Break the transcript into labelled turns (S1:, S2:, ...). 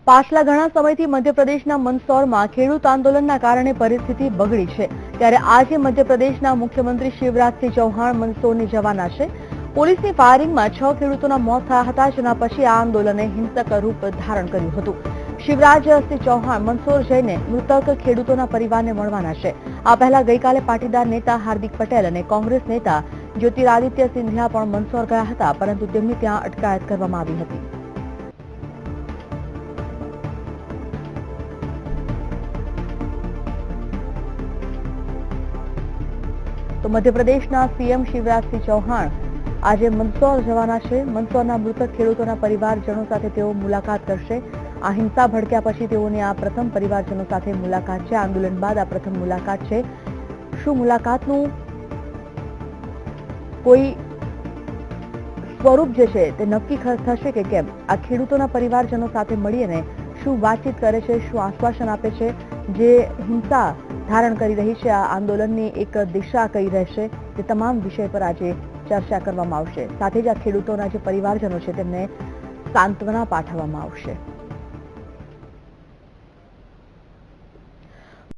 S1: પાછલા ઘણા સમયથી મધ્યપ્રદેશના મંદસૌરમાં ખેડૂત આંદોલનના કારણે પરિસ્થિતિ બગડી છે ત્યારે આજે મધ્યપ્રદેશના મુખ્યમંત્રી શિવરાજસિંહ ચૌહાણ મંદસૌરની જવાના છે। પોલીસની ફાયરિંગમાં 6 ખેડૂતોના મોત થયા હતા, જેના પછી આ આંદોલને હિંસક રૂપ ધારણ કર્યું હતું। શિવરાજસિંહ ચૌહાણ મંદસૌર જઈને મૃતક ખેડૂતોના પરિવારને મળવાના છે। આ પહેલા ગઈકાલે પાટીદાર નેતા હાર્દિક પટેલ અને કોંગ્રેસ નેતા જ્યોતિરાદિત્ય સિંધિયા પણ મંદસૌર ગયા હતા, પરંતુ તેમની ત્યાં અટકાયત કરવામાં આવી હતી। તો મધ્યપ્રદેશના સીએમ શિવરાજસિંહ ચૌહાણ આજે મંદસૌર જવાના છે। મંદસૌરના મૃતક ખેડૂતોના પરિવારજનો સાથે તેઓ મુલાકાત કરશે। આ હિંસા ભડક્યા પછી તેઓની આ પ્રથમ પરિવારજનો સાથે મુલાકાત છે। આંદોલન બાદ આ પ્રથમ મુલાકાત છે। શું મુલાકાતનું કોઈ સ્વરૂપ જે છે તે નક્કી થશે કે કેમ? આ ખેડૂતોના પરિવારજનો સાથે મળીને શું વાતચીત કરે છે, શું આશ્વાસન આપે છે? જે હિંસા ધારણ કરી રહી છે આ આંદોલનની એક દિશા કઈ રહેશે, તે તમામ વિષય પર આજે ચર્ચા કરવામાં આવશે। સાથે જ આ ખેડૂતોના જે પરિવારજનો છે તેમને સાંત્વના પાઠવવામાં આવશે।